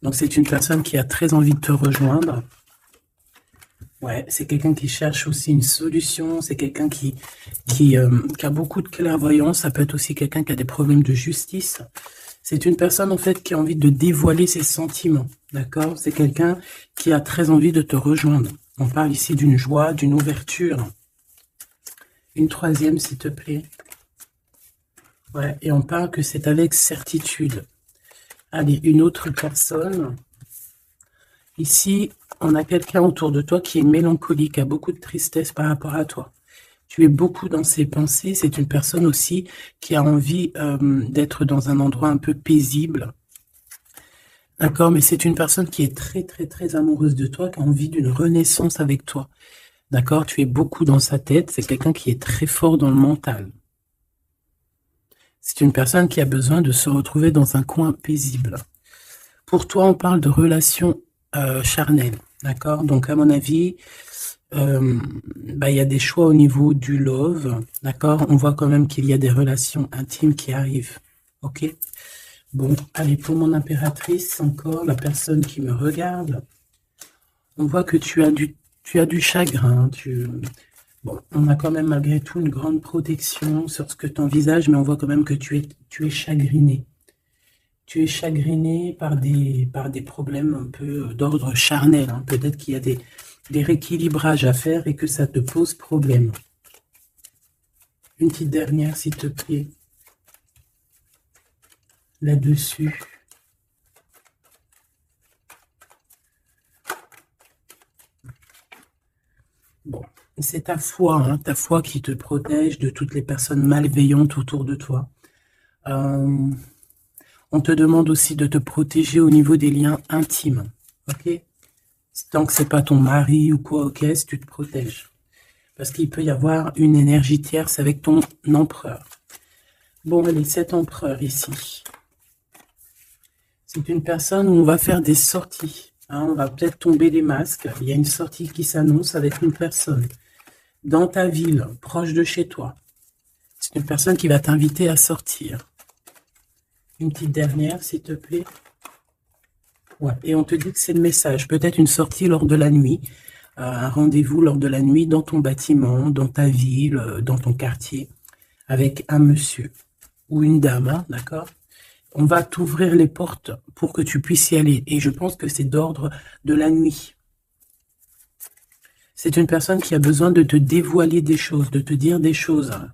Donc, c'est une personne qui a très envie de te rejoindre. Ouais, c'est quelqu'un qui cherche aussi une solution. C'est quelqu'un qui a beaucoup de clairvoyance. Ça peut être aussi quelqu'un qui a des problèmes de justice. C'est une personne, en fait, qui a envie de dévoiler ses sentiments. D'accord? C'est quelqu'un qui a très envie de te rejoindre. On parle ici d'une joie, d'une ouverture. Une troisième, s'il te plaît. Ouais, et on parle que c'est avec certitude. Allez, une autre personne. Ici, on a quelqu'un autour de toi qui est mélancolique, qui a beaucoup de tristesse par rapport à toi. Tu es beaucoup dans ses pensées. C'est une personne aussi qui a envie d'être dans un endroit un peu paisible. D'accord, mais c'est une personne qui est très, très, très amoureuse de toi, qui a envie d'une renaissance avec toi. D'accord, tu es beaucoup dans sa tête. C'est quelqu'un qui est très fort dans le mental. C'est une personne qui a besoin de se retrouver dans un coin paisible. Pour toi, on parle de relations charnelles. D'accord, donc à mon avis, il y a des choix au niveau du love. D'accord, on voit quand même qu'il y a des relations intimes qui arrivent. Ok. Bon, allez, pour mon impératrice, encore, la personne qui me regarde, on voit que tu as du chagrin. Bon, on a quand même malgré tout une grande protection sur ce que tu envisages, mais on voit quand même que tu es chagriné. Tu es chagriné par des problèmes un peu d'ordre charnel, hein. Peut-être qu'il y a des rééquilibrages à faire et que ça te pose problème. Une petite dernière, s'il te plaît. Là-dessus. Bon, c'est ta foi qui te protège de toutes les personnes malveillantes autour de toi. On te demande aussi de te protéger au niveau des liens intimes. Ok? Tant que c'est pas ton mari ou quoi, ok, si tu te protèges. Parce qu'il peut y avoir une énergie tierce avec ton empereur. Bon, allez, cet empereur ici. C'est une personne où on va faire des sorties. Hein, on va peut-être tomber les masques. Il y a une sortie qui s'annonce avec une personne. Dans ta ville, proche de chez toi. C'est une personne qui va t'inviter à sortir. Une petite dernière, s'il te plaît. Ouais. Et on te dit que c'est le message. Peut-être une sortie lors de la nuit. Un rendez-vous lors de la nuit dans ton bâtiment, dans ta ville, dans ton quartier, avec un monsieur ou une dame, hein, d'accord? On va t'ouvrir les portes pour que tu puisses y aller. Et je pense que c'est d'ordre de la nuit. C'est une personne qui a besoin de te dévoiler des choses, de te dire des choses, hein,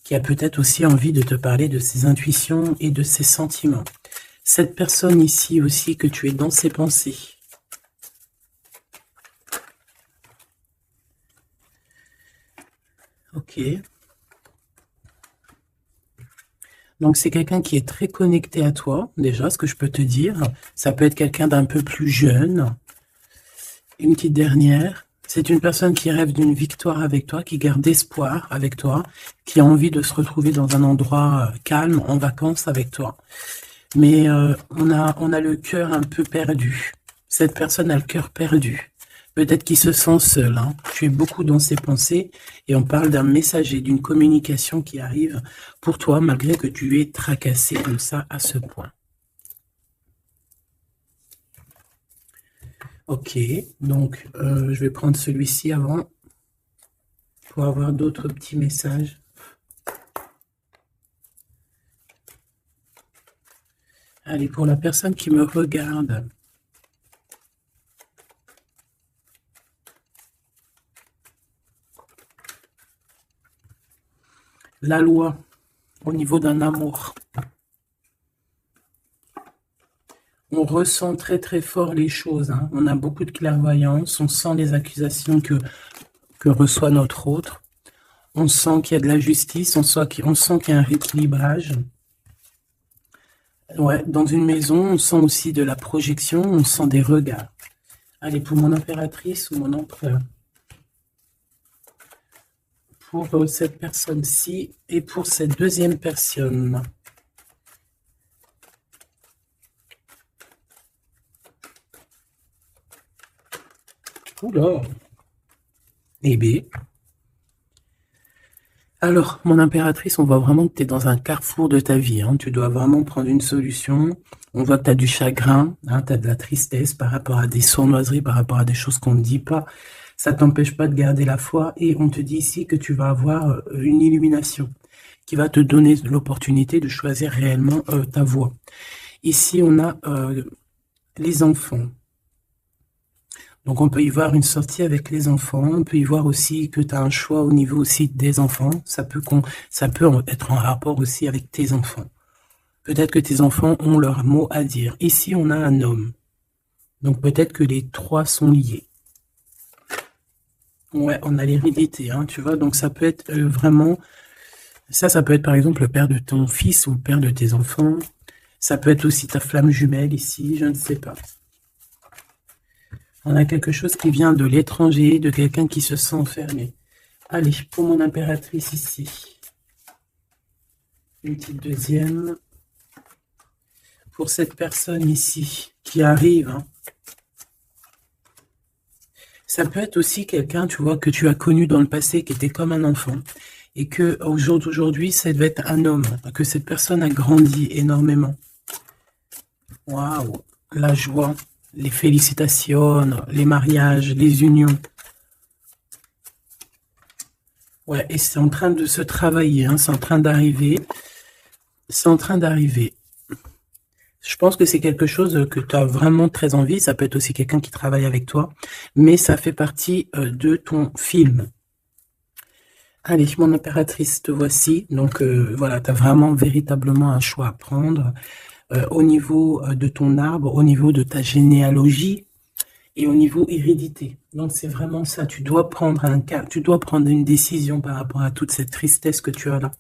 qui a peut-être aussi envie de te parler de ses intuitions et de ses sentiments. Cette personne ici aussi, que tu es dans ses pensées. Ok. Donc, c'est quelqu'un qui est très connecté à toi, déjà, ce que je peux te dire. Ça peut être quelqu'un d'un peu plus jeune. Une petite dernière. C'est une personne qui rêve d'une victoire avec toi, qui garde espoir avec toi, qui a envie de se retrouver dans un endroit calme, en vacances avec toi. Mais on a le cœur un peu perdu. Cette personne a le cœur perdu. Peut-être qu'il se sent seul, hein. Tu es beaucoup dans ses pensées et on parle d'un messager, d'une communication qui arrive pour toi malgré que tu es tracassé comme ça à ce point. Ok, donc je vais prendre celui-ci avant pour avoir d'autres petits messages. Allez, pour la personne qui me regarde, la loi au niveau d'un amour. On ressent très très fort les choses, hein. On a beaucoup de clairvoyance, on sent les accusations que reçoit notre autre. On sent qu'il y a de la justice, on sent qu'il y a un rééquilibrage. Ouais, dans une maison, on sent aussi de la projection, on sent des regards. Allez, pour mon impératrice ou mon empereur. Pour cette personne-ci et pour cette deuxième personne. Oula. Eh bien. Alors, mon impératrice, on voit vraiment que tu es dans un carrefour de ta vie, hein. Tu dois vraiment prendre une solution. On voit que tu as du chagrin, hein, tu as de la tristesse par rapport à des sournoiseries, par rapport à des choses qu'on ne dit pas. Ça t'empêche pas de garder la foi et on te dit ici que tu vas avoir une illumination qui va te donner l'opportunité de choisir réellement ta voie. Ici, on a les enfants. Donc, on peut y voir une sortie avec les enfants. On peut y voir aussi que tu as un choix au niveau aussi des enfants. Ça peut être en rapport aussi avec tes enfants. Peut-être que tes enfants ont leur mot à dire. Ici, on a un homme. Donc, peut-être que les trois sont liés. Ouais, on a l'hérédité, hein, tu vois. Donc, ça peut être vraiment... Ça peut être par exemple le père de ton fils ou le père de tes enfants. Ça peut être aussi ta flamme jumelle ici, je ne sais pas. On a quelque chose qui vient de l'étranger, de quelqu'un qui se sent enfermé. Allez, pour mon impératrice ici. Une petite deuxième. Pour cette personne ici qui arrive. Hein. Ça peut être aussi quelqu'un, tu vois, que tu as connu dans le passé, qui était comme un enfant. Et que au jour d'aujourd'hui, ça devait être un homme. Que cette personne a grandi énormément. Waouh, la joie. Les félicitations, les mariages, les unions. Ouais, et c'est en train de se travailler, hein, c'est en train d'arriver. C'est en train d'arriver. Je pense que c'est quelque chose que tu as vraiment très envie. Ça peut être aussi quelqu'un qui travaille avec toi. Mais ça fait partie de ton film. Allez, mon impératrice, te voici. Donc voilà, tu as vraiment véritablement un choix à prendre. Au niveau de ton arbre, au niveau de ta généalogie et au niveau hérédité. Donc c'est vraiment ça, tu dois prendre une décision par rapport à toute cette tristesse que tu as là.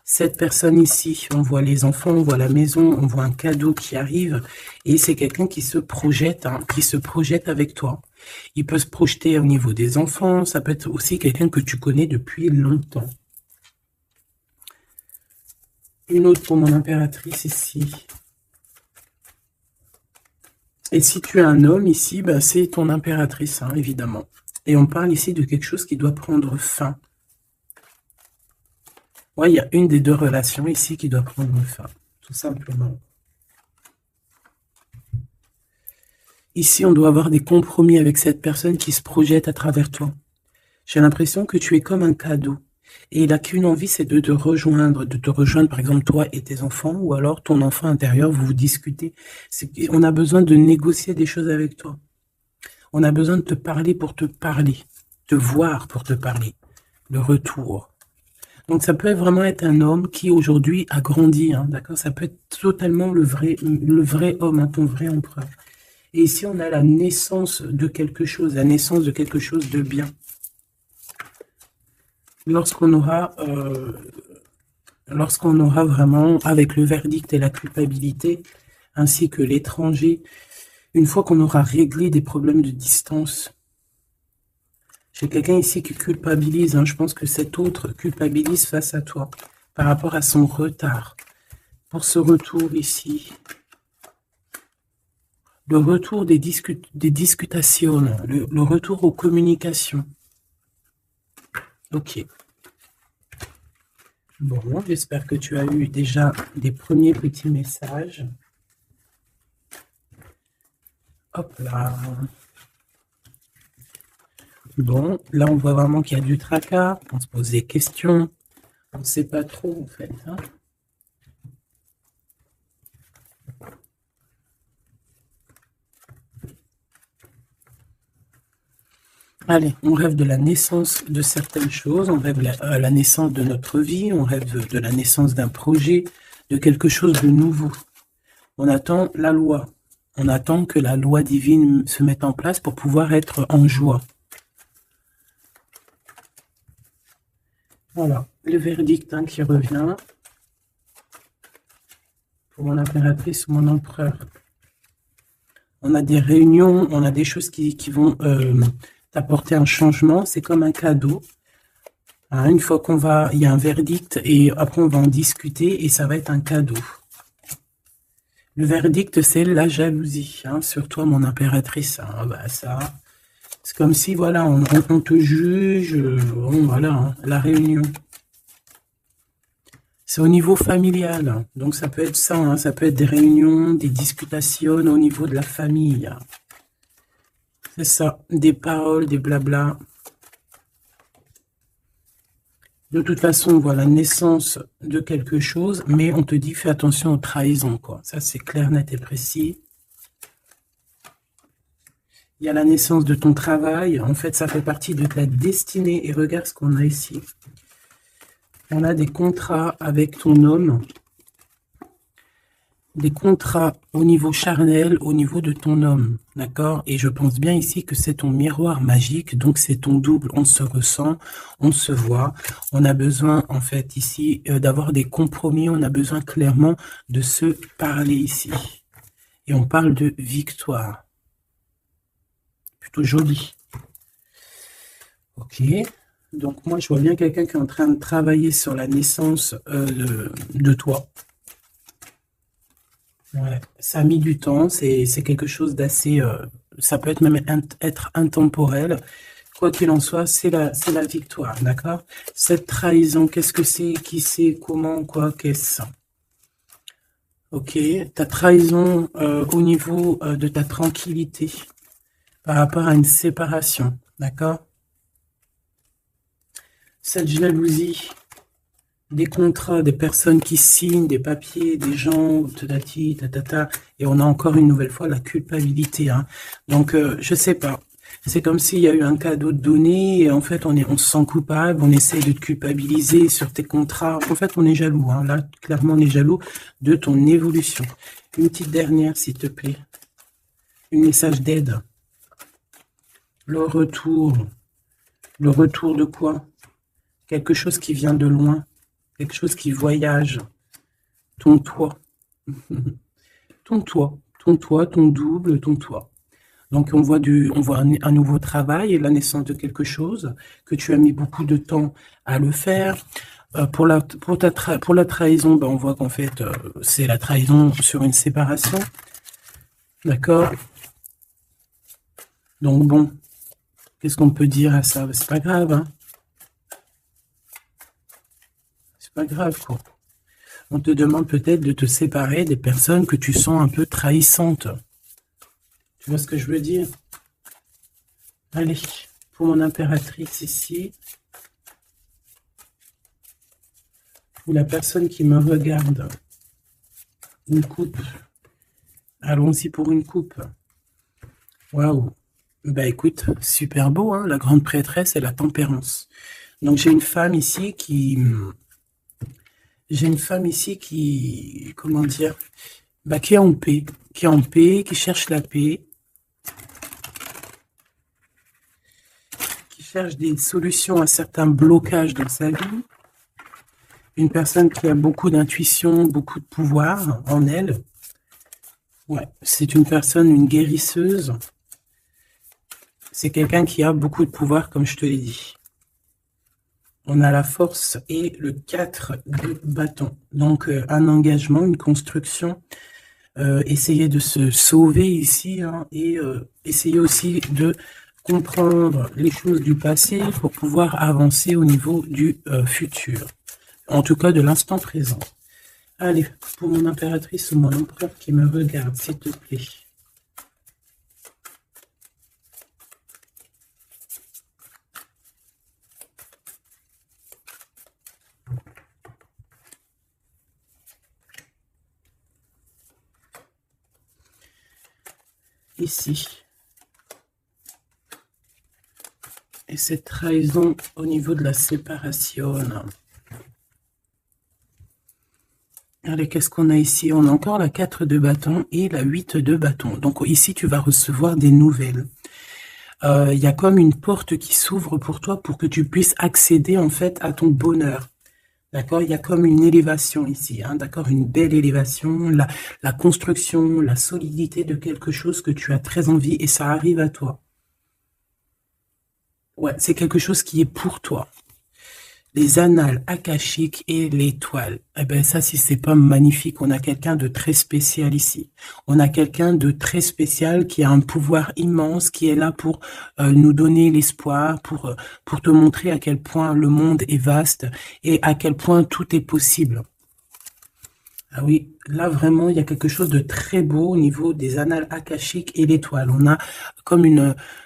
Cette personne ici, on voit les enfants, on voit la maison, on voit un cadeau qui arrive et c'est quelqu'un qui se projette, hein, qui se projette avec toi. Il peut se projeter au niveau des enfants, ça peut être aussi quelqu'un que tu connais depuis longtemps. Une autre pour mon impératrice ici. Et si tu es un homme ici, bah, c'est ton impératrice, hein, évidemment. Et on parle ici de quelque chose qui doit prendre fin. Ouais, il y a une des deux relations ici qui doit prendre fin, tout simplement. Ici, on doit avoir des compromis avec cette personne qui se projette à travers toi. J'ai l'impression que tu es comme un cadeau. Et il n'a qu'une envie, c'est de te rejoindre par exemple toi et tes enfants, ou alors ton enfant intérieur, vous discutez. On a besoin de négocier des choses avec toi. On a besoin de te parler pour te parler, te voir pour te parler, le retour. Donc ça peut vraiment être un homme qui aujourd'hui a grandi, hein, d'accord. Ça peut être totalement le vrai homme, hein, ton vrai empereur. Et ici on a la naissance de quelque chose, de bien. Lorsqu'on aura vraiment, avec le verdict et la culpabilité, ainsi que l'étranger, une fois qu'on aura réglé des problèmes de distance, j'ai quelqu'un ici qui culpabilise, hein, je pense que cet autre culpabilise face à toi, par rapport à son retard. Pour ce retour ici, le retour des discutations, le retour aux communications. Ok. Bon, j'espère que tu as eu déjà des premiers petits messages. Hop là. Bon, là on voit vraiment qu'il y a du tracas, on se pose des questions, on ne sait pas trop en fait. Hein. Allez, on rêve de la naissance de certaines choses, on rêve la naissance de notre vie, on rêve de la naissance d'un projet, de quelque chose de nouveau. On attend la loi, on attend que la loi divine se mette en place pour pouvoir être en joie. Voilà, le verdict hein, qui revient pour mon impératrice ou mon empereur. On a des réunions, on a des choses qui vont... t'apporter un changement, c'est comme un cadeau. Hein, une fois il y a un verdict et après on va en discuter et ça va être un cadeau. Le verdict, c'est la jalousie, hein, sur toi, mon impératrice. Hein, bah, ça, c'est comme si, voilà, on te juge, bon, voilà, hein, la réunion. C'est au niveau familial. Donc, ça peut être ça, hein, ça peut être des réunions, des discutations au niveau de la famille. C'est ça, des paroles, des blabla. De toute façon, on voit la naissance de quelque chose, mais on te dit, fais attention aux trahisons, quoi. Ça, c'est clair, net et précis. Il y a la naissance de ton travail. En fait, ça fait partie de ta destinée. Et regarde ce qu'on a ici. On a des contrats avec ton homme. Des contrats au niveau charnel, au niveau de ton homme, d'accord? Et je pense bien ici que c'est ton miroir magique, donc c'est ton double, on se ressent, on se voit, on a besoin en fait ici d'avoir des compromis, on a besoin clairement de se parler ici. Et on parle de victoire. Plutôt joli. Ok, donc moi je vois bien quelqu'un qui est en train de travailler sur la naissance de toi. Ouais, ça a mis du temps, c'est quelque chose d'assez... ça peut être même être intemporel. Quoi qu'il en soit, c'est la victoire, d'accord? Cette trahison, qu'est-ce que c'est? Qui c'est? Comment? Quoi? Qu'est-ce? Ok, ta trahison au niveau de ta tranquillité par rapport à une séparation, d'accord? Cette jalousie, des contrats, des personnes qui signent, des papiers, des gens, tatati, tatata, et on a encore une nouvelle fois la culpabilité. Hein. Donc, je sais pas. C'est comme s'il y a eu un cadeau de donné, et en fait, on se sent coupable, on essaie de te culpabiliser sur tes contrats. En fait, on est jaloux. Hein. Là, clairement, on est jaloux de ton évolution. Une petite dernière, s'il te plaît. Un message d'aide. Le retour. Le retour de quoi? Quelque chose qui vient de loin. Quelque chose qui voyage, ton toit, ton toit, ton double, ton toit. Donc on voit un nouveau travail et la naissance de quelque chose que tu as mis beaucoup de temps à le faire. Pour la trahison, ben, on voit qu'en fait c'est la trahison sur une séparation. D'accord? Donc bon, qu'est-ce qu'on peut dire à ça? C'est pas grave, hein? Pas grave, quoi. On te demande peut-être de te séparer des personnes que tu sens un peu trahissantes. Tu vois ce que je veux dire? Allez, pour mon impératrice ici, ou la personne qui me regarde, une coupe. Allons-y pour une coupe. Waouh. Bah écoute, super beau, hein, la grande prêtresse et la tempérance. Donc j'ai une femme ici qui... comment dire, bah, qui est en paix, qui cherche la paix, qui cherche des solutions à certains blocages dans sa vie. Une personne qui a beaucoup d'intuition, beaucoup de pouvoir en elle. Ouais, c'est une personne, une guérisseuse. C'est quelqu'un qui a beaucoup de pouvoir, comme je te l'ai dit. On a la force et le 4 de bâton. Donc, un engagement, une construction. Essayer de se sauver ici hein, et essayer aussi de comprendre les choses du passé pour pouvoir avancer au niveau du futur. En tout cas, de l'instant présent. Allez, pour mon impératrice ou mon empereur qui me regarde, s'il te plaît. Ici. Et cette trahison au niveau de la séparation. Allez, qu'est-ce qu'on a ici? On a encore la 4 de bâton et la 8 de bâton. Donc ici, tu vas recevoir des nouvelles. Il y a comme une porte qui s'ouvre pour toi pour que tu puisses accéder en fait à ton bonheur. D'accord? Il y a comme une élévation ici, hein, d'accord? Une belle élévation, la construction, la solidité de quelque chose que tu as très envie et ça arrive à toi. Ouais, c'est quelque chose qui est pour toi. Les annales akashiques et l'étoile. Eh ben ça, si c'est pas magnifique, on a quelqu'un de très spécial ici. On a quelqu'un de très spécial qui a un pouvoir immense, qui est là pour nous donner l'espoir, pour te montrer à quel point le monde est vaste et à quel point tout est possible. Ah oui, là vraiment, il y a quelque chose de très beau au niveau des annales akashiques et l'étoile. On a comme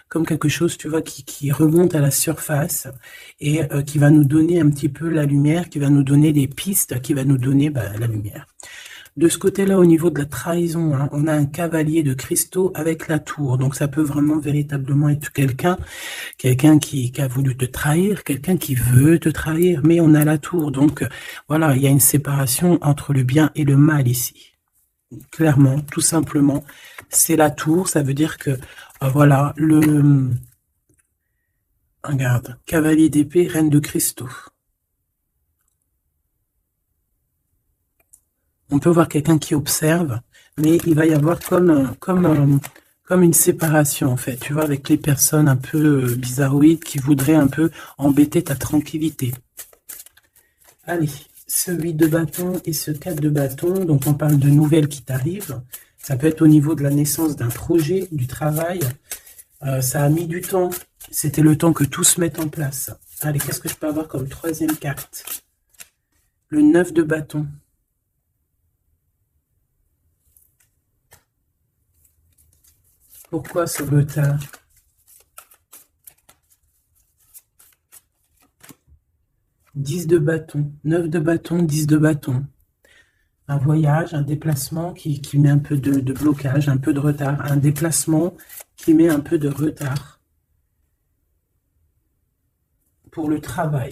comme quelque chose, tu vois, qui remonte à la surface et qui va nous donner un petit peu la lumière, qui va nous donner des pistes, qui va nous donner la lumière. De ce côté-là, au niveau de la trahison, hein, on a un cavalier de cristaux avec la tour. Donc ça peut vraiment véritablement être quelqu'un qui a voulu te trahir, quelqu'un qui veut te trahir, mais on a la tour. Donc voilà, il y a une séparation entre le bien et le mal ici. Clairement, tout simplement, c'est la tour. Ça veut dire que voilà, regarde, cavalier d'épée, reine de cristaux. On peut voir quelqu'un qui observe, mais il va y avoir comme une séparation, en fait, tu vois, avec les personnes un peu bizarroïdes qui voudraient un peu embêter ta tranquillité. Allez, ce 8 de bâton et ce 4 de bâton, donc on parle de nouvelles qui t'arrivent. Ça peut être au niveau de la naissance d'un projet, du travail. Ça a mis du temps. C'était le temps que tout se mette en place. Allez, qu'est-ce que je peux avoir comme troisième carte? Le 9 de bâton. Pourquoi ce retard? Dix de bâton, 9 de bâton, 10 de bâton. Un voyage, un déplacement qui met un peu de blocage, un peu de retard. Un déplacement qui met un peu de retard pour le travail.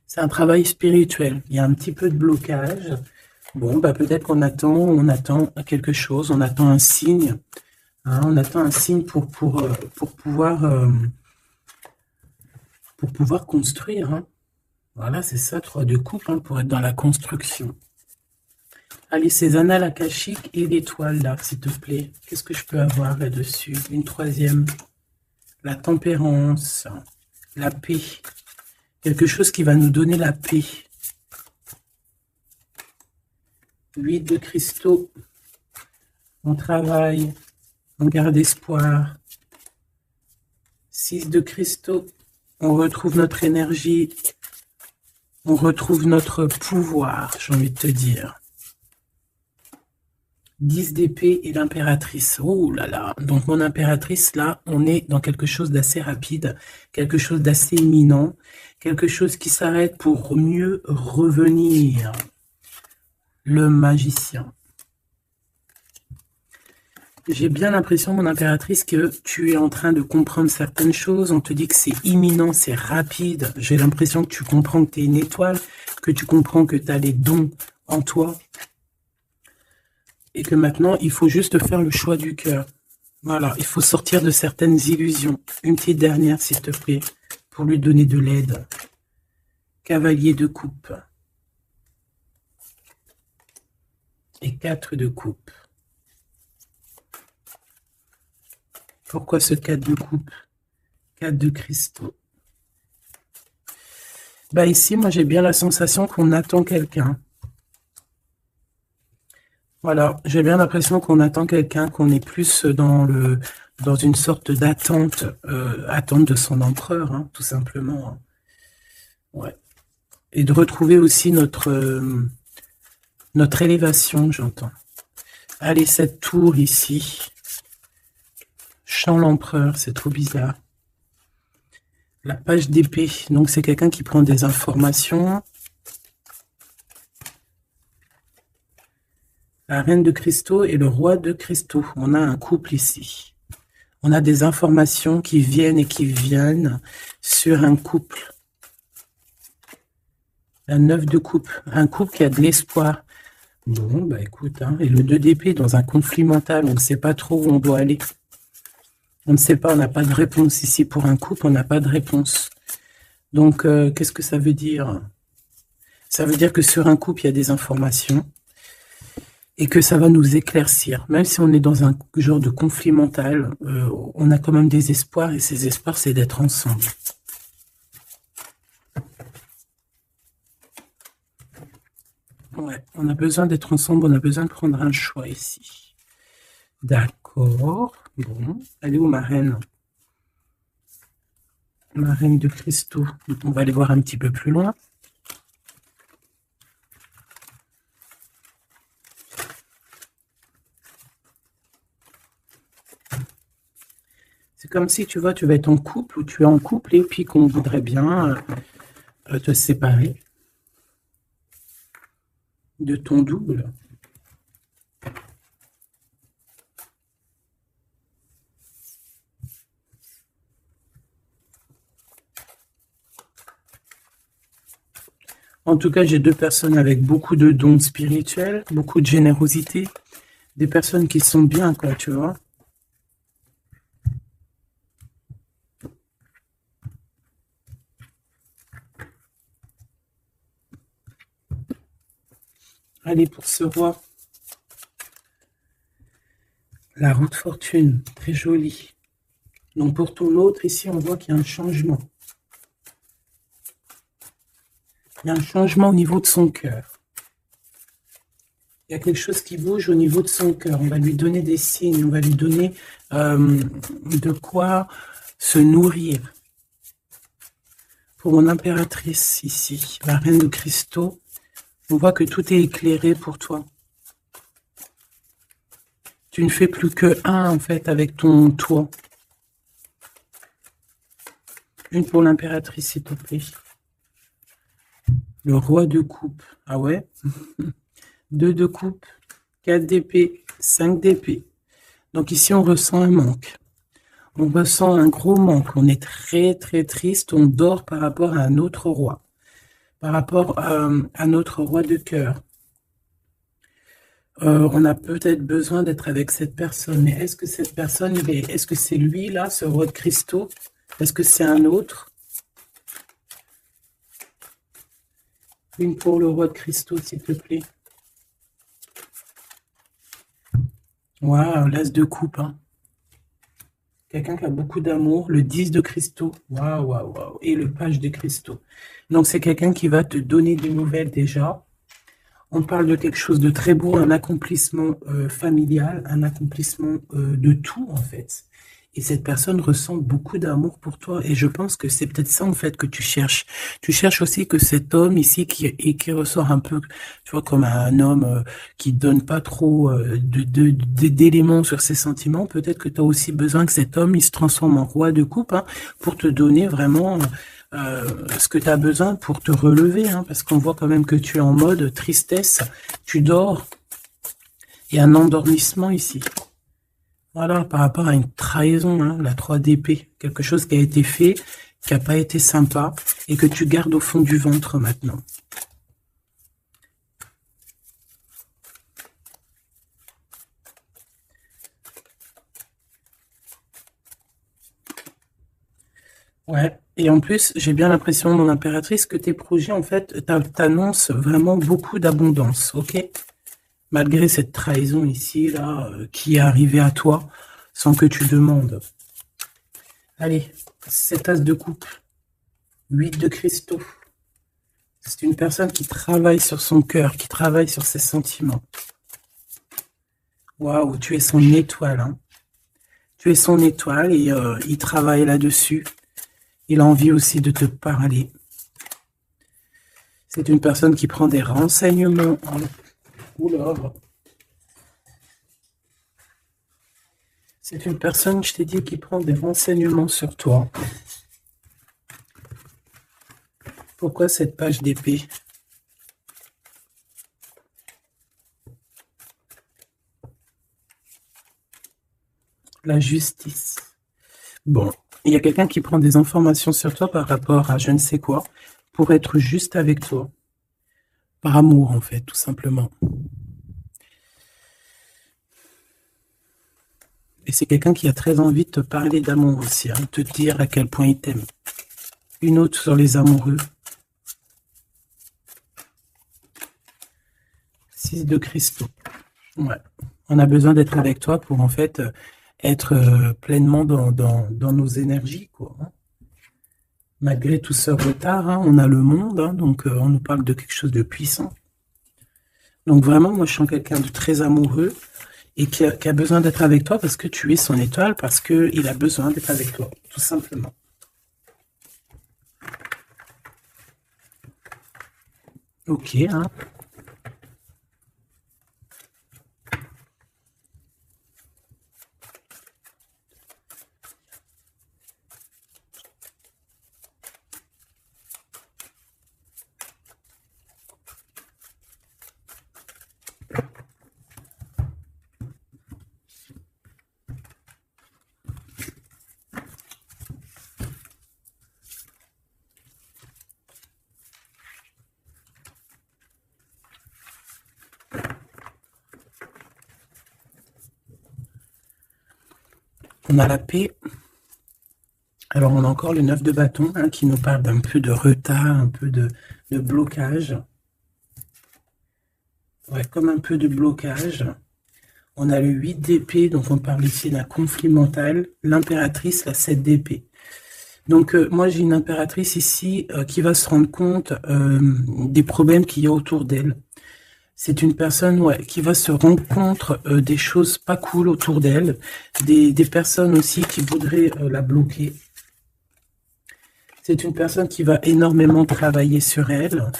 C'est un travail spirituel. Il y a un petit peu de blocage. Bon, peut-être qu'on attend, on attend quelque chose, on attend un signe. Hein, on attend un signe pour pouvoir construire. Hein. Voilà, c'est ça, 3 de coupe, hein, pour être dans la construction. Allez, ces annales akashiques et l'étoile, là, s'il te plaît. Qu'est-ce que je peux avoir là-dessus? Une troisième. La tempérance, la paix. Quelque chose qui va nous donner la paix. 8 de cristaux. On travaille. On garde espoir. 6 de cristaux. On retrouve notre énergie. On retrouve notre pouvoir, j'ai envie de te dire. 10 d'épée et l'impératrice. Oh là là. Donc mon impératrice, là, on est dans quelque chose d'assez rapide, quelque chose d'assez imminent, quelque chose qui s'arrête pour mieux revenir. Le magicien. J'ai bien l'impression, mon impératrice, que tu es en train de comprendre certaines choses. On te dit que c'est imminent, c'est rapide. J'ai l'impression que tu comprends que tu es une étoile, que tu comprends que tu as les dons en toi. Et que maintenant, il faut juste faire le choix du cœur. Voilà, il faut sortir de certaines illusions. Une petite dernière, s'il te plaît, pour lui donner de l'aide. Cavalier de coupe. Et 4 de coupe. Pourquoi ce 4 de coupe? 4 de cristaux. Ici, moi, j'ai bien la sensation qu'on attend quelqu'un. Voilà, j'ai bien l'impression qu'on attend quelqu'un, qu'on est plus dans une sorte d'attente, attente de son empereur, hein, tout simplement. Hein. Ouais. Et de retrouver aussi notre élévation, j'entends. Allez, cette tour ici. Chant l'empereur, c'est trop bizarre. La page d'épée, donc c'est quelqu'un qui prend des informations. La reine de cristaux et le roi de cristaux. On a un couple ici. On a des informations qui viennent et qui viennent sur un couple. La 9 de coupe. Un couple qui a de l'espoir. Bon, écoute, hein, et le 2 d'épée dans un conflit mental. On ne sait pas trop où on doit aller. On ne sait pas, on n'a pas de réponse ici. Pour un couple, on n'a pas de réponse. Donc, qu'est-ce que ça veut dire? Ça veut dire que sur un couple, il y a des informations. Et que ça va nous éclaircir. Même si on est dans un genre de conflit mental, on a quand même des espoirs, et ces espoirs, c'est d'être ensemble. Ouais, on a besoin d'être ensemble, on a besoin de prendre un choix ici. D'accord. Bon, elle est où ma reine? La reine de cristaux. On va aller voir un petit peu plus loin. C'est comme si, tu vois, tu vas être en couple ou tu es en couple et puis qu'on voudrait bien te séparer de ton double. En tout cas, j'ai deux personnes avec beaucoup de dons spirituels, beaucoup de générosité, des personnes qui sont bien, quoi, tu vois. Allez, pour ce roi, la roue de fortune, très jolie. Donc pour ton autre, ici, on voit qu'il y a un changement. Il y a un changement au niveau de son cœur. Il y a quelque chose qui bouge au niveau de son cœur. On va lui donner des signes, on va lui donner de quoi se nourrir. Pour mon impératrice ici, la reine de cristaux, on voit que tout est éclairé pour toi. Tu ne fais plus que un, en fait, avec ton toit. Une pour l'impératrice, s'il te plaît. Le roi de coupe. Ah ouais? 2 de coupe, 4 d'épée, 5 d'épée. Donc ici, on ressent un manque. On ressent un gros manque. On est très, très triste. On dort par rapport à un autre roi. Par rapport à notre roi de cœur. On a peut-être besoin d'être avec cette personne. Mais est-ce que cette personne, est-ce que c'est lui, là, ce roi de cristaux? Est-ce que c'est un autre? Une pour le roi de cristaux, s'il te plaît. Waouh, l'as de coupe, hein. Quelqu'un qui a beaucoup d'amour, le 10 de cristaux. Waouh, waouh, waouh. Et le page de cristaux. Donc, c'est quelqu'un qui va te donner des nouvelles déjà. On parle de quelque chose de très beau, un accomplissement familial, un accomplissement de tout, en fait. Et cette personne ressent beaucoup d'amour pour toi. Et je pense que c'est peut-être ça, en fait, que tu cherches. Tu cherches aussi que cet homme ici, qui ressort un peu, tu vois, comme un homme qui donne pas trop d'éléments sur ses sentiments. Peut-être que tu as aussi besoin que cet homme, il se transforme en roi de coupe, hein, pour te donner vraiment ce que tu as besoin pour te relever, hein, parce qu'on voit quand même que tu es en mode tristesse. Tu dors. Il y a un endormissement ici. Voilà, par rapport à une trahison, hein, la 3 d'épée, quelque chose qui a été fait, qui n'a pas été sympa, et que tu gardes au fond du ventre maintenant. Ouais, et en plus, j'ai bien l'impression, mon impératrice, que tes projets, en fait, t'annoncent vraiment beaucoup d'abondance, ok? Malgré cette trahison ici, là, qui est arrivée à toi, sans que tu demandes. Allez, 7 as de coupe, 8 de cristaux. C'est une personne qui travaille sur son cœur, qui travaille sur ses sentiments. Waouh, tu es son étoile, hein. Tu es son étoile et il travaille là-dessus. Il a envie aussi de te parler. C'est une personne qui prend des renseignements. Oula. C'est une personne, je t'ai dit, qui prend des renseignements sur toi. Pourquoi cette page d'épée? La justice. Bon, il y a quelqu'un qui prend des informations sur toi par rapport à je ne sais quoi, pour être juste avec toi. Par amour, en fait, tout simplement. Et c'est quelqu'un qui a très envie de te parler d'amour aussi, hein, de te dire à quel point il t'aime. Une autre sur les amoureux. 6 de cristaux. Ouais. On a besoin d'être avec toi pour, en fait, être pleinement dans nos énergies, quoi. Malgré tout ce retard, hein, on a le monde, hein, donc on nous parle de quelque chose de puissant. Donc vraiment, moi je sens quelqu'un de très amoureux et qui a besoin d'être avec toi parce que tu es son étoile, parce qu'il a besoin d'être avec toi, tout simplement. Ok, hein. On a la paix. Alors, on a encore le 9 de bâton hein, qui nous parle d'un peu de retard, un peu de blocage. Ouais, comme un peu de blocage. On a le 8 d'épée, donc on parle ici d'un conflit mental. L'impératrice, la 7 d'épée. Donc, moi, j'ai une impératrice ici qui va se rendre compte des problèmes qu'il y a autour d'elle. C'est une personne qui va se rendre compte des choses pas cool autour d'elle, des personnes aussi qui voudraient la bloquer. C'est une personne qui va énormément travailler sur elle.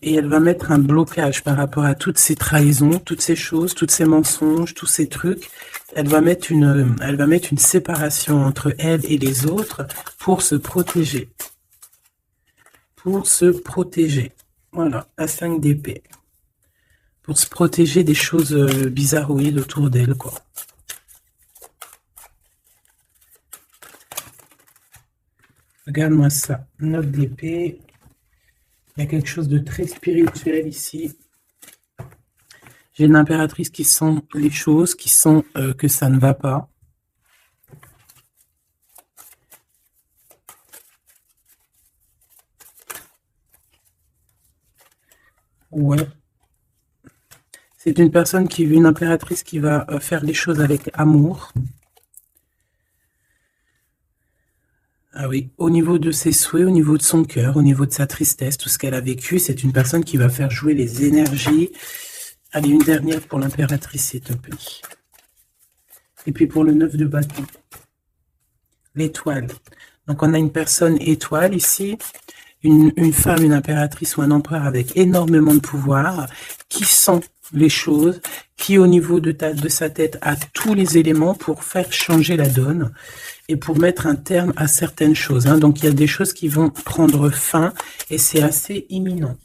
Et elle va mettre un blocage par rapport à toutes ces trahisons, toutes ces choses, tous ces mensonges, tous ces trucs. Elle va mettre une séparation entre elle et les autres pour se protéger. Pour se protéger. Voilà, la 5 d'épée. Pour se protéger des choses bizarroïdes autour d'elle, quoi. Regarde-moi ça. 9 d'épée. Il y a quelque chose de très spirituel ici. J'ai une impératrice qui sent les choses, qui sent que ça ne va pas. Ouais. C'est une personne une impératrice qui va faire les choses avec amour. Ah oui, au niveau de ses souhaits, au niveau de son cœur, au niveau de sa tristesse, tout ce qu'elle a vécu, c'est une personne qui va faire jouer les énergies. Allez, une dernière pour l'impératrice, s'il te plaît. Et puis pour le 9 de bâton. L'étoile. Donc on a une personne étoile ici, une femme, une impératrice ou un empereur avec énormément de pouvoir, qui sent les choses, qui au niveau de sa tête a tous les éléments pour faire changer la donne et pour mettre un terme à certaines choses. Hein. Donc il y a des choses qui vont prendre fin et c'est assez imminent.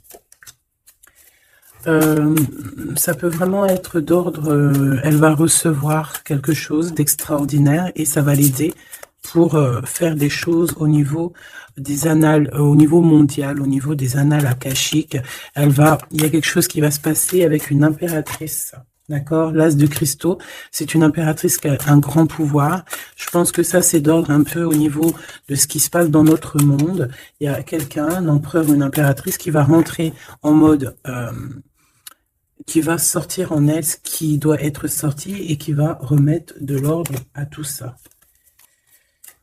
Ça peut vraiment être d'ordre, elle va recevoir quelque chose d'extraordinaire et ça va l'aider pour faire des choses au niveau des annales, au niveau mondial, au niveau des annales akashiques. Il y a quelque chose qui va se passer avec une impératrice. D'accord, l'as de cristaux, c'est une impératrice qui a un grand pouvoir. Je pense que ça, c'est d'ordre un peu au niveau de ce qui se passe dans notre monde. Il y a quelqu'un, un empereur ou une impératrice qui va rentrer en mode... qui va sortir en elle ce qui doit être sorti et qui va remettre de l'ordre à tout ça.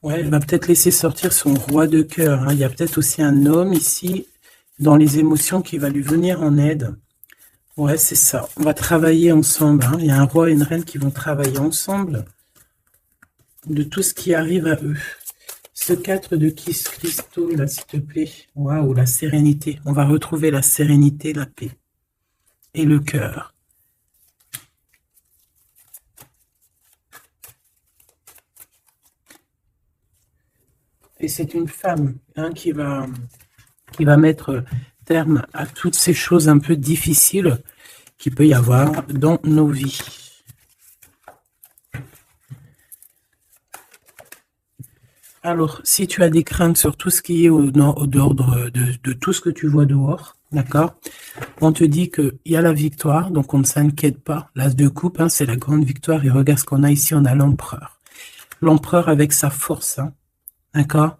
Ouais, elle va peut-être laisser sortir son roi de cœur. Hein. Il y a peut-être aussi un homme ici, dans les émotions, qui va lui venir en aide. Ouais, c'est ça. On va travailler ensemble. Hein. Il y a un roi et une reine qui vont travailler ensemble de tout ce qui arrive à eux. Ce 4 de cristaux, là, s'il te plaît. Waouh, la sérénité. On va retrouver la sérénité, la paix et le cœur. Et c'est une femme hein, qui va mettre terme à toutes ces choses un peu difficiles qu'il peut y avoir dans nos vies. Alors, si tu as des craintes sur tout ce qui est d'ordre de tout ce que tu vois dehors, d'accord, on te dit qu'il y a la victoire, donc on ne s'inquiète pas. L'as de coupe, hein, c'est la grande victoire. Et regarde ce qu'on a ici, on a l'empereur. L'empereur avec sa force, hein, d'accord.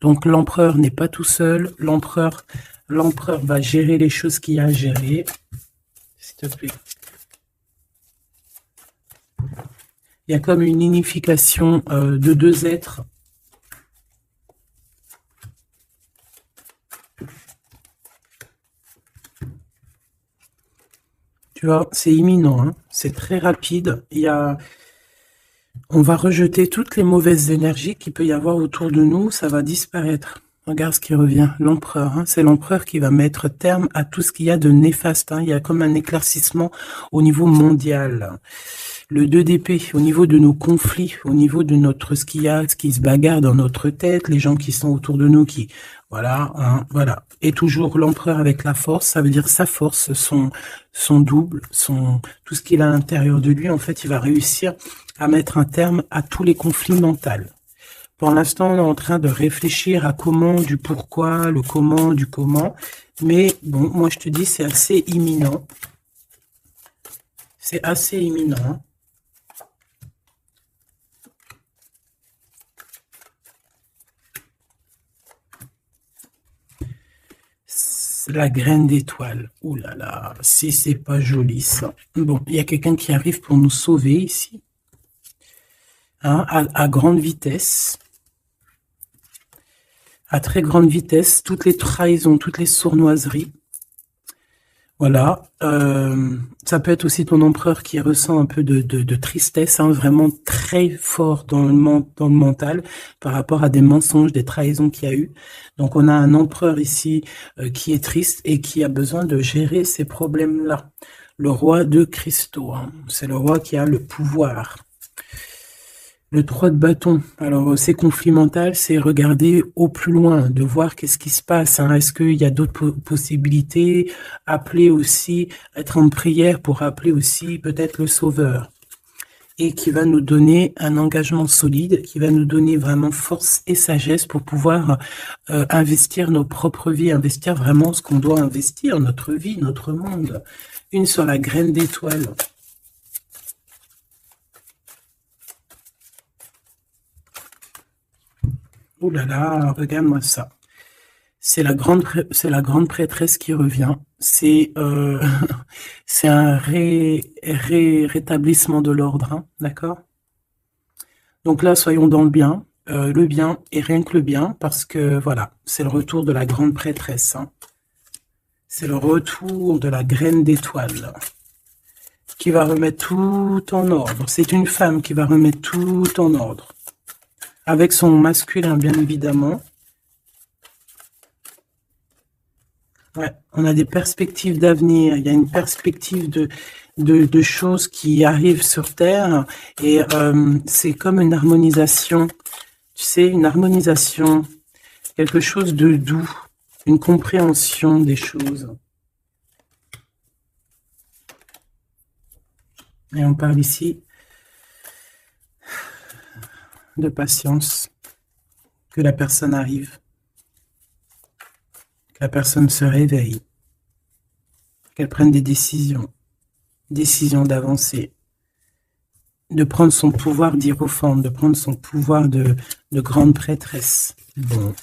Donc l'empereur n'est pas tout seul. L'empereur va gérer les choses qu'il y a à gérer. S'il te plaît. Il y a comme une unification de deux êtres. Tu vois, c'est imminent, hein, c'est très rapide. Il y a... On va rejeter toutes les mauvaises énergies qu'il peut y avoir autour de nous, ça va disparaître. Regarde ce qui revient, l'empereur. Hein, c'est l'empereur qui va mettre terme à tout ce qu'il y a de néfaste. Hein. Il y a comme un éclaircissement au niveau mondial. Le 2 d'épée, au niveau de nos conflits, au niveau de notre ce qu'il y a, ce qui se bagarre dans notre tête, les gens qui sont autour de nous, qui voilà, hein, voilà. Et toujours l'empereur avec la force, ça veut dire sa force, son double, tout ce qu'il a à l'intérieur de lui. En fait, il va réussir à mettre un terme à tous les conflits mentaux. Pour l'instant, on est en train de réfléchir à comment, du pourquoi, le comment, du comment. Mais bon, moi je te dis, c'est assez imminent. C'est assez imminent. La graine d'étoile. Ouh là là, si c'est pas joli ça. Bon, il y a quelqu'un qui arrive pour nous sauver ici. Hein, à grande vitesse. À très grande vitesse, toutes les trahisons, toutes les sournoiseries. Voilà, ça peut être aussi ton empereur qui ressent un peu de tristesse, hein, vraiment très fort dans le mental par rapport à des mensonges, des trahisons qu'il y a eu. Donc on a un empereur ici qui est triste et qui a besoin de gérer ces problèmes-là. Le roi de cristaux, hein, c'est le roi qui a le pouvoir. Le 3 de bâton, alors ces conflits mentaux, c'est regarder au plus loin, de voir qu'est-ce qui se passe. Hein. Est-ce qu'il y a d'autres possibilités? Appeler aussi, être en prière pour appeler aussi peut-être le Sauveur. Et qui va nous donner un engagement solide, qui va nous donner vraiment force et sagesse pour pouvoir investir nos propres vies, investir vraiment ce qu'on doit investir, notre vie, notre monde. Une sur la graine d'étoile. Oh là là, regarde-moi ça. C'est la grande prêtresse qui revient. C'est c'est un rétablissement de l'ordre, hein, d'accord? Donc là, soyons dans le bien et rien que le bien, parce que voilà, c'est le retour de la grande prêtresse. Hein. C'est le retour de la graine d'étoile qui va remettre tout en ordre. C'est une femme qui va remettre tout en ordre. Avec son masculin, bien évidemment. Ouais, on a des perspectives d'avenir. Il y a une perspective de choses qui arrivent sur Terre. Et c'est comme une harmonisation. Tu sais, une harmonisation. Quelque chose de doux. Une compréhension des choses. Et on parle ici de patience, que la personne arrive, que la personne se réveille, qu'elle prenne des décisions d'avancer, de prendre son pouvoir d'hiérophante, de prendre son pouvoir de grande prêtresse. Bon,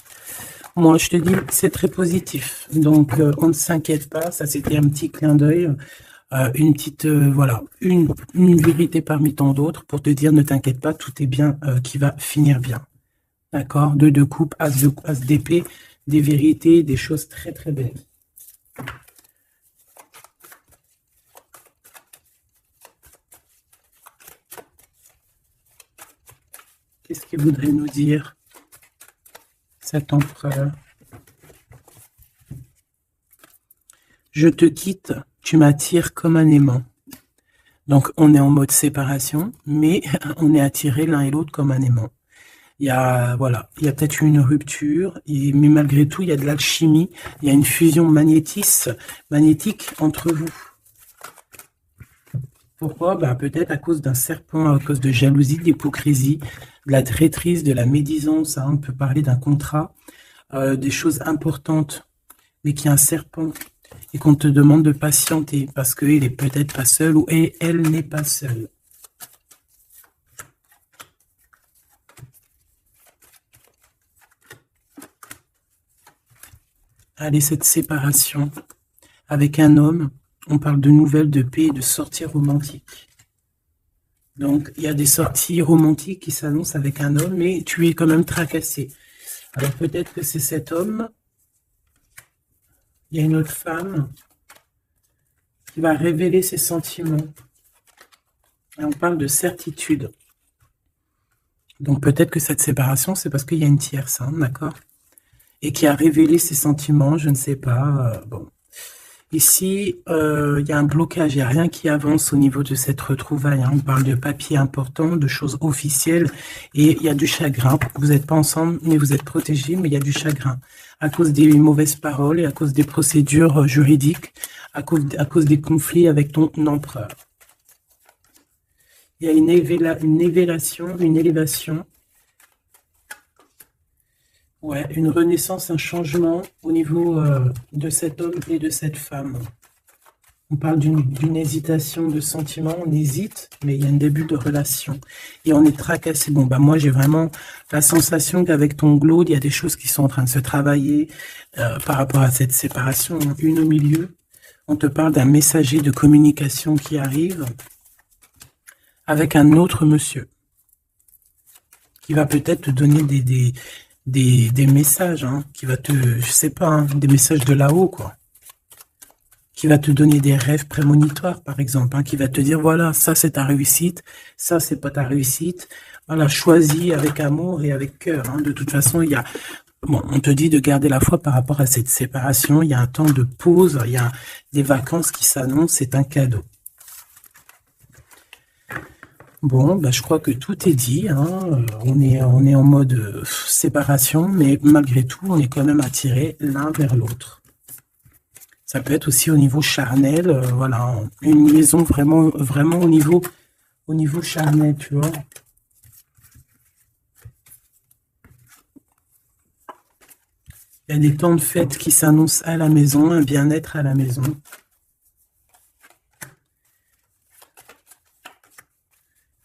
moi je te dis, c'est très positif, donc on ne s'inquiète pas, ça c'était un petit clin d'œil. Une petite, voilà, une vérité parmi tant d'autres pour te dire ne t'inquiète pas, tout est bien qui va finir bien. D'accord? 2 de coupe, as d'épée, des vérités, des choses très très belles. Qu'est-ce qu'il voudrait nous dire cet empereur? Je te quitte, tu m'attires comme un aimant. Donc, on est en mode séparation, mais on est attirés l'un et l'autre comme un aimant. Il y a, voilà, il y a peut-être eu une rupture, mais malgré tout, il y a de l'alchimie, il y a une fusion magnétique entre vous. Pourquoi? Ben, peut-être à cause d'un serpent, à cause de jalousie, d'hypocrisie, de la traîtrise, de la médisance. Hein, on peut parler d'un contrat, des choses importantes, mais qu'il y a un serpent et qu'on te demande de patienter parce qu'il est peut-être pas seul ou elle n'est pas seule. Allez, cette séparation avec un homme, on parle de nouvelles, de paix, de sorties romantiques. Donc, il y a des sorties romantiques qui s'annoncent avec un homme, mais tu es quand même tracassé. Alors, peut-être que c'est cet homme. Il y a une autre femme qui va révéler ses sentiments. Et on parle de certitude. Donc peut-être que cette séparation, c'est parce qu'il y a une tierce, hein, d'accord? Et qui a révélé ses sentiments, je ne sais pas. Bon. Ici, il y a un blocage, il n'y a rien qui avance au niveau de cette retrouvaille, hein. On parle de papiers importants, de choses officielles, et il y a du chagrin. Vous n'êtes pas ensemble, mais vous êtes protégés, mais il y a du chagrin. À cause des mauvaises paroles et à cause des procédures juridiques, à cause des conflits avec ton empereur. Il y a une élévation. Ouais, une renaissance, un changement au niveau de cet homme et de cette femme. On parle d'une hésitation de sentiment, on hésite, mais il y a un début de relation. Et on est tracassé. Bon, bah moi, j'ai vraiment la sensation qu'avec ton glaude, il y a des choses qui sont en train de se travailler par rapport à cette séparation. Une au milieu, on te parle d'un messager de communication qui arrive avec un autre monsieur qui va peut-être te donner des messages, hein, qui va te, je sais pas, hein, des messages de là-haut, quoi. Qui va te donner des rêves prémonitoires, par exemple, hein, qui va te dire, voilà, ça c'est ta réussite, ça c'est pas ta réussite. Voilà, choisis avec amour et avec cœur. Hein. De toute façon, il y a, bon, on te dit de garder la foi par rapport à cette séparation. Il y a un temps de pause, il y a des vacances qui s'annoncent, c'est un cadeau. Bon, bah, je crois que tout est dit. Hein. On est en mode séparation, mais malgré tout, on est quand même attirés l'un vers l'autre. Ça peut être aussi au niveau charnel, voilà, une liaison vraiment, vraiment au niveau charnel, tu vois. Il y a des temps de fête qui s'annoncent à la maison, un bien-être à la maison.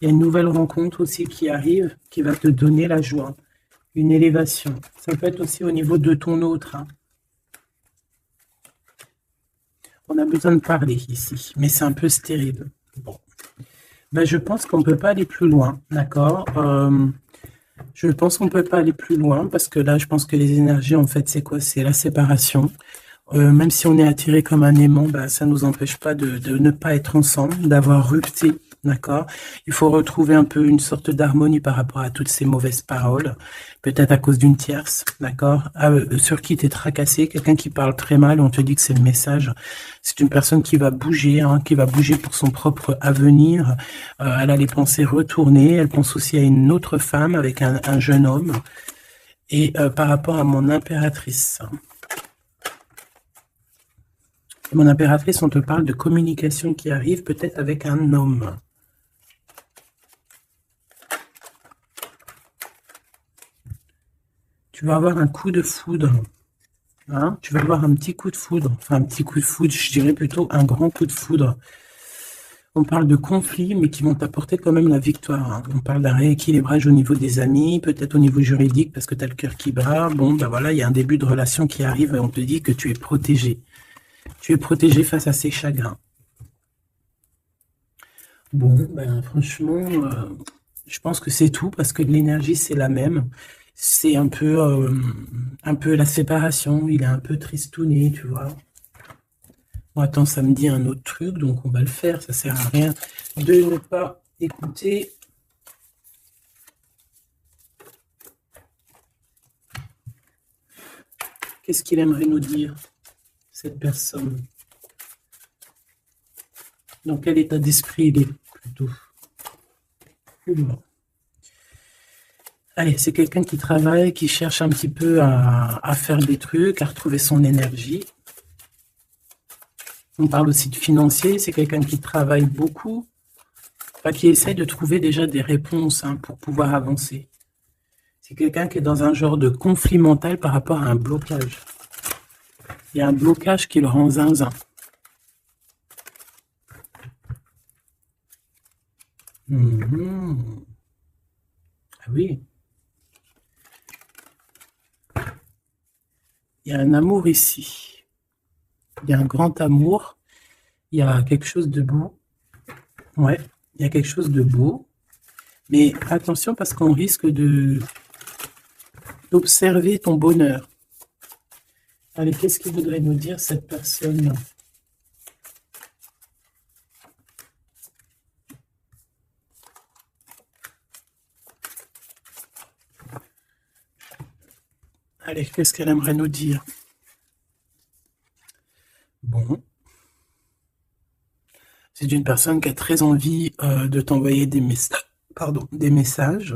Il y a une nouvelle rencontre aussi qui arrive, qui va te donner la joie, une élévation. Ça peut être aussi au niveau de ton autre. Hein. On a besoin de parler ici, mais c'est un peu stérile. Bon. Ben, je pense qu'on ne peut pas aller plus loin, d'accord? Je pense qu'on ne peut pas aller plus loin parce que là, je pense que les énergies, en fait, c'est quoi? C'est la séparation. Même si on est attiré comme un aimant, bah, ça ne nous empêche pas de ne pas être ensemble, d'avoir rupté, d'accord? Il faut retrouver un peu une sorte d'harmonie par rapport à toutes ces mauvaises paroles, peut-être à cause d'une tierce, d'accord? Sur qui tu es tracassé, quelqu'un qui parle très mal, on te dit que c'est le message. C'est une personne qui va bouger, hein, qui va bouger pour son propre avenir. Elle a les pensées retournées, elle pense aussi à une autre femme avec un jeune homme. Et par rapport à mon impératrice, mon impératrice, on te parle de communication qui arrive peut-être avec un homme. Tu vas avoir un coup de foudre. Hein, tu vas avoir un petit coup de foudre. Enfin, un petit coup de foudre, je dirais plutôt un grand coup de foudre. On parle de conflits, mais qui vont t'apporter quand même la victoire. Hein. On parle d'un rééquilibrage au niveau des amis, peut-être au niveau juridique, parce que tu as le cœur qui bat. Bon, ben voilà, il y a un début de relation qui arrive et on te dit que tu es protégé. Tu es protégé face à ces chagrins. Bon, ben franchement, je pense que c'est tout parce que l'énergie, c'est la même. C'est un peu la séparation. Il est un peu tristouné, tu vois. Bon, attends, ça me dit un autre truc, donc on va le faire. Ça sert à rien de ne pas écouter. Qu'est-ce qu'il aimerait nous dire, cette personne? Dans quel état d'esprit il est, plutôt? Bon. Allez, c'est quelqu'un qui travaille, qui cherche un petit peu à faire des trucs, à retrouver son énergie. On parle aussi de financier, c'est quelqu'un qui travaille beaucoup, qui essaie de trouver déjà des réponses hein, pour pouvoir avancer. C'est quelqu'un qui est dans un genre de conflit mental par rapport à un blocage. Il y a un blocage qui le rend zinzin. Ah oui. Il y a un amour ici. Il y a un grand amour. Il y a quelque chose de beau. Ouais, il y a quelque chose de beau. Mais attention parce qu'on risque d'observer ton bonheur. Allez, qu'est-ce qu'il voudrait nous dire cette personne? Allez, qu'est-ce qu'elle aimerait nous dire? Bon, c'est une personne qui a très envie de t'envoyer des messages. Pardon, des messages.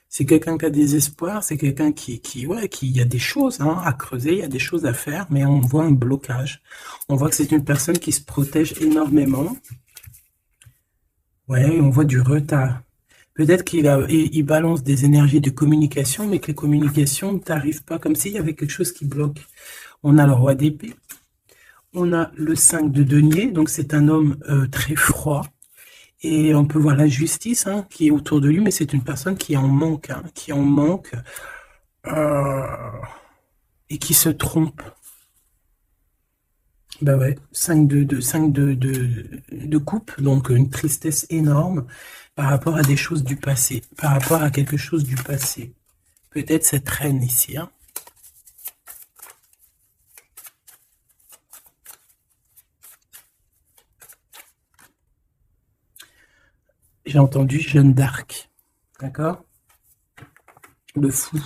C'est quelqu'un qui a des espoirs, c'est quelqu'un ouais, qui, il y a des choses hein, à creuser, il y a des choses à faire, mais on voit un blocage. On voit que c'est une personne qui se protège énormément. Ouais, on voit du retard. Peut-être il balance des énergies de communication, mais que les communications ne t'arrivent pas, comme s'il y avait quelque chose qui bloque. On a le roi d'épée, on a le 5 de denier, donc c'est un homme très froid. Et on peut voir la justice hein, qui est autour de lui, mais c'est une personne qui en manque, euh, et qui se trompe. Bah ouais, 5 de coupe, donc une tristesse énorme par rapport à des choses du passé, par rapport à quelque chose du passé. Peut-être cette reine ici. Hein. J'ai entendu Jeanne d'Arc. D'accord? Le fou.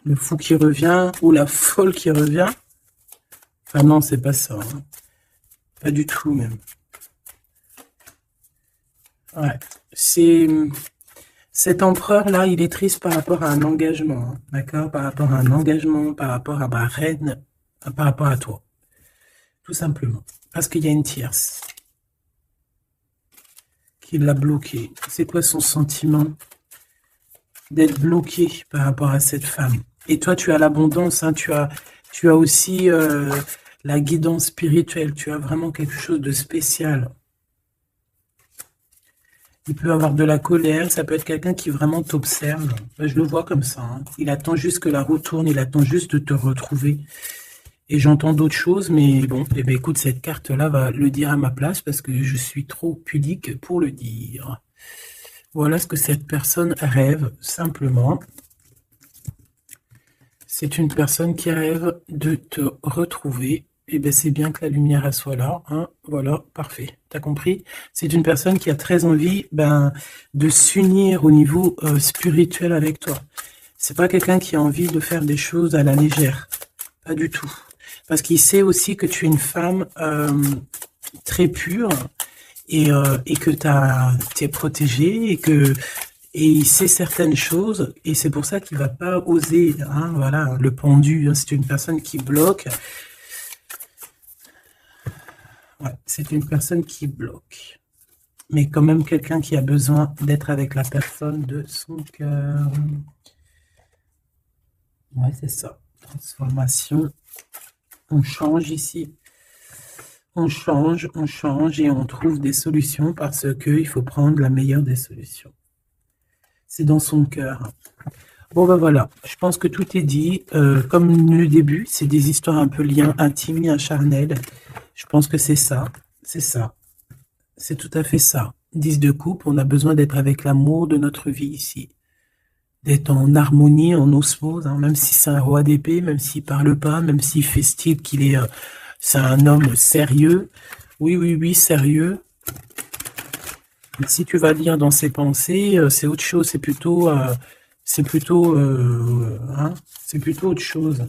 Le fou qui revient, ou la folle qui revient. Ah non, c'est pas ça. Hein. Pas du tout, même. Ouais. Cet empereur-là, il est triste par rapport à un engagement. Hein. D'accord? Par rapport à un engagement, par rapport à ma reine, par rapport à toi. Tout simplement. Parce qu'il y a une tierce qui l'a bloqué. C'est quoi son sentiment d'être bloqué par rapport à cette femme? Et toi, tu as l'abondance, hein, tu as aussi la guidance spirituelle, tu as vraiment quelque chose de spécial. Il peut avoir de la colère, ça peut être quelqu'un qui vraiment t'observe. Je le vois comme ça. Hein. Il attend juste que la roue tourne, il attend juste de te retrouver. Et j'entends d'autres choses, mais bon, eh bien, écoute, cette carte-là va le dire à ma place parce que je suis trop pudique pour le dire. Voilà ce que cette personne rêve, simplement. C'est une personne qui rêve de te retrouver. Et bien, c'est bien que la lumière elle soit là. Hein. Voilà, parfait. T'as compris? C'est une personne qui a très envie de s'unir au niveau spirituel avec toi. C'est pas quelqu'un qui a envie de faire des choses à la légère. Pas du tout. Parce qu'il sait aussi que tu es une femme très pure et que tu es protégée et il sait certaines choses et c'est pour ça qu'il va pas oser. Hein, voilà, le pendu, hein, c'est une personne qui bloque. Ouais, c'est une personne qui bloque. Mais quand même quelqu'un qui a besoin d'être avec la personne de son cœur. Ouais, c'est ça. Transformation. On change ici. On change et on trouve des solutions parce qu'il faut prendre la meilleure des solutions. C'est dans son cœur. Bon, ben voilà. Je pense que tout est dit. Comme le début, c'est des histoires un peu liens intimes, liens charnels. Je pense que c'est ça. C'est ça. C'est tout à fait ça. 10 de coupe, on a besoin d'être avec l'amour de notre vie ici. D'être en harmonie, en osmose, hein, même si c'est un roi d'épée, même s'il parle pas, même s'il fait style qu'il est, c'est un homme sérieux. Oui, oui, oui, sérieux. Mais si tu vas lire dans ses pensées, c'est autre chose. C'est plutôt, hein, c'est plutôt autre chose.